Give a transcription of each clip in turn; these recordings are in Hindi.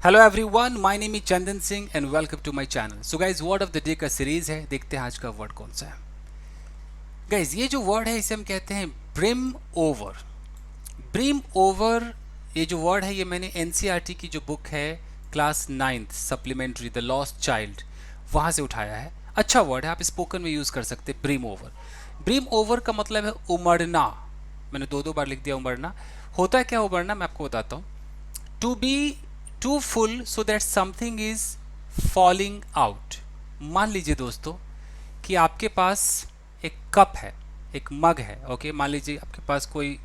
Hello everyone, my name is Chandan Singh and welcome to my channel. So guys, word of the day का सीरीज है। देखते हैं आज का वर्ड कौन सा है। गाइज, ये जो वर्ड है इसे हम कहते हैं ब्रिम ओवर। ब्रिम ओवर ये जो वर्ड है ये मैंने एनसीईआरटी की जो बुक है class 9th supplementary the lost child वहाँ से उठाया है। अच्छा वर्ड है, आप स्पोकन में यूज़ कर सकते हैं। ब्रिम ओवर, ब्रिम ओवर का मतलब है उमड़ना। मैंने दो बार लिख दिया उमड़ना। होता है क्या उमड़ना, मैं आपको बताता हूँ। To be too full so that something is falling out. मान लीजिए दोस्तों कि आपके पास एक कप है, एक मग है। ओके, मान लीजिए आपके पास कोई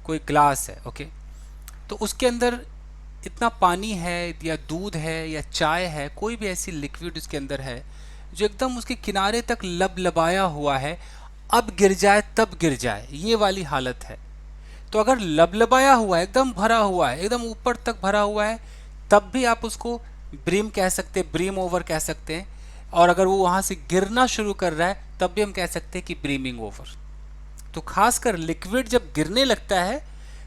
कोई ग्लास है। ओके, तो उसके अंदर इतना पानी है या दूध है या चाय है, कोई भी ऐसी लिक्विड उसके अंदर है जो एकदम उसके किनारे तक लबलबाया हुआ है। अब गिर जाए तब गिर जाए, ये वाली हालत है। तो अगर लबलबाया हुआ है, एकदम भरा हुआ है, एकदम ऊपर तक भरा हुआ है, तब भी आप उसको ब्रीम कह सकते हैं, ब्रीम ओवर कह सकते हैं। और अगर वो वहाँ से गिरना शुरू कर रहा है तब भी हम कह सकते हैं कि ब्रीमिंग ओवर। तो खासकर लिक्विड जब गिरने लगता है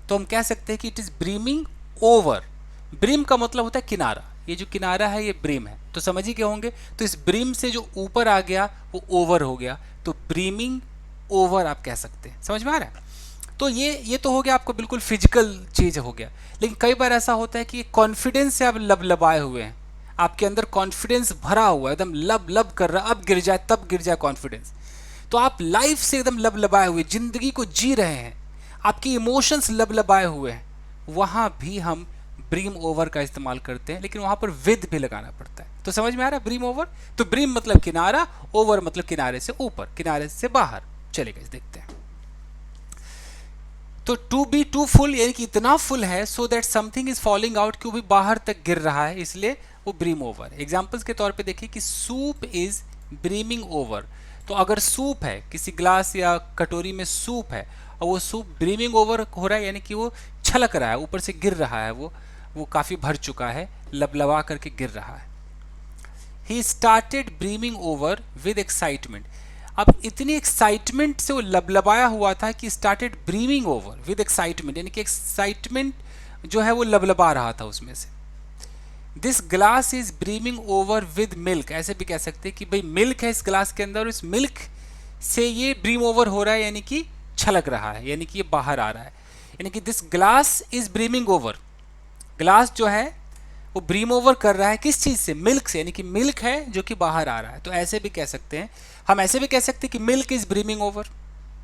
तो हम कह सकते हैं कि it is brimming over. Brim का मतलब होता है किनारा। ये जो किनारा है ये ब्रीम है, तो समझ ही गए होंगे। तो इस ब्रीम से जो ऊपर आ गया वो ओवर हो गया, तो ब्रीमिंग ओवर आप कह सकते हैं। समझ में आ रहा है? तो ये तो हो गया आपको बिल्कुल फिजिकल चीज हो गया। लेकिन कई बार ऐसा होता है कि कॉन्फिडेंस से आप लबलबाए हुए हैं, आपके अंदर कॉन्फिडेंस भरा हुआ है, एकदम लब लब कर रहा, अब गिर जाए तब गिर जाए कॉन्फिडेंस। तो आप लाइफ से एकदम लबलबाए हुए जिंदगी को जी रहे हैं, आपकी इमोशंस लबलबाए हुए हैं, वहां भी हम ब्रीम ओवर का इस्तेमाल करते हैं। लेकिन वहां पर विद भी लगाना पड़ता है। तो समझ में आ रहा है ब्रीम ओवर? तो ब्रीम मतलब किनारा, ओवर मतलब किनारे से ऊपर, किनारे से बाहर। चलेगा, देखते हैं। तो टू बी टू फुल यानी कि इतना फुल है सो that something is falling out, कि वो भी बाहर तक गिर रहा है, इसलिए वो ब्रीम ओवर। एग्जाम्पल्स के तौर पे देखिए कि सूप इज ब्रीमिंग ओवर। तो अगर सूप है, किसी ग्लास या कटोरी में सूप है और वो सूप ब्रीमिंग ओवर हो रहा है, यानी कि वो छलक रहा है, ऊपर से गिर रहा है, वो काफी भर चुका है, लबलबा करके गिर रहा है। He started brimming over with excitement. अब इतनी एक्साइटमेंट से वो लबलबाया हुआ था कि started brimming over with excitement, यानी कि एक्साइटमेंट जो है वो लबलबा रहा था उसमें से। This glass is brimming over with milk. ऐसे भी कह सकते हैं कि भाई मिल्क है इस ग्लास के अंदर और इस मिल्क से ये ब्रीम ओवर हो रहा है, यानी कि छलक रहा है, यानी कि ये बाहर आ रहा है। यानी कि this glass is brimming over. Glass जो है वो ब्रीम ओवर कर रहा है किस चीज से? मिल्क से, यानी कि मिल्क है जो कि बाहर आ रहा है। तो ऐसे भी कह सकते हैं हम, ऐसे भी कह सकते हैं कि मिल्क इज ब्रीमिंग ओवर,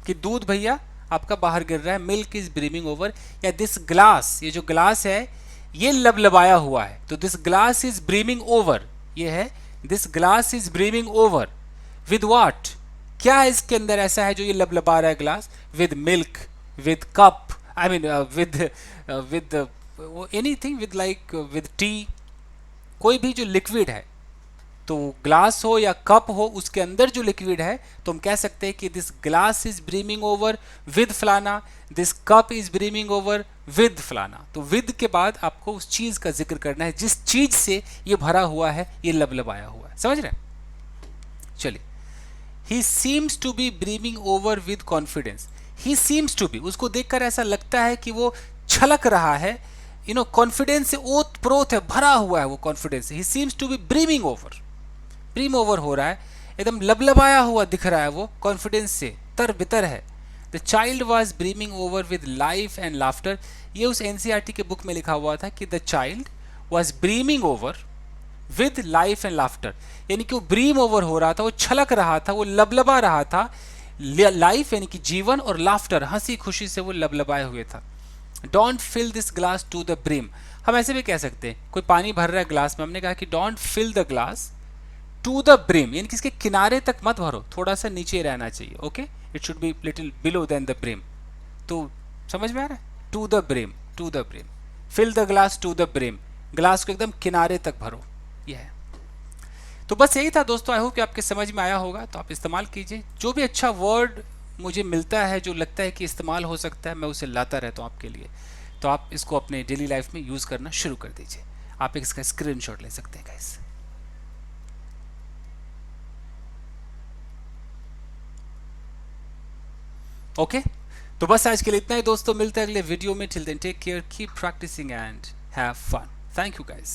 कि दूध भैया आपका बाहर गिर रहा है, मिल्क इज ब्रीमिंग ओवर। या दिस ग्लास, ये जो ग्लास है ये लबलबाया हुआ है, तो this glass is brimming over. ये है this glass is brimming over with what? क्या है इसके अंदर ऐसा है जो ये लबलबा रहा है glass? With milk, with cup, I mean with anything, with like with T. कोई भी जो लिक्विड है, तो ग्लास हो या कप हो, उसके अंदर जो लिक्विड है, तो हम कह सकते हैं कि this glass is brimming over with फलाना, this cup is brimming over with फलाना। तो विद के बाद आपको उस चीज का जिक्र करना है जिस चीज से ये भरा हुआ है, ये लबलबाया हुआ है। समझ रहे हैं? चलिए, he seems to be brimming over with confidence. He seems to be, उसको देखकर ऐसा लगता है कि वो छलक रहा है, कॉन्फिडेंस से ओत प्रोत है, भरा हुआ है वो confidence. He seems to be brimming over, brim over हो रहा है, एकदम लबलबाया हुआ दिख रहा है, वो कॉन्फिडेंस से तर बितर है। The child was brimming over with life and laughter. ये उस एनसीईआरटी के बुक में लिखा हुआ था कि the child was brimming over with life and laughter, यानी कि वो ब्रीम ओवर हो रहा था, वो छलक रहा था, वो लबलबा रहा था। लाइफ यानी कि जीवन, और लाफ्टर हंसी खुशी से वो लबलबाए हुए था। Don't fill this glass to the brim. हम ऐसे भी कह सकते हैं, कोई पानी भर रहा है ग्लास में, हमने कहा कि don't fill the glass to the brim, यानी कि इसके किनारे तक मत भरो, थोड़ा सा नीचे रहना चाहिए। Okay, it should be little below than the brim. तो समझ में आ रहा है? To the brim, to the brim, fill the glass to the brim, ग्लास को एकदम किनारे तक भरो। यह है। तो बस यही था दोस्तों। आई होप कि आपके समझ में आया होगा। तो आप इस्तेमाल कीजिए, जो भी अच्छा वर्ड मुझे मिलता है जो लगता है कि इस्तेमाल हो सकता है, मैं उसे लाता रहता हूँ आपके लिए। तो आप इसको अपने डेली लाइफ में यूज़ करना शुरू कर दीजिए। आप इसका स्क्रीनशॉट ले सकते हैं गाइस। ओके, तो बस आज के लिए इतना ही दोस्तों। मिलते हैं अगले वीडियो में। Till then take care, keep practising and have fun. Thank you guys.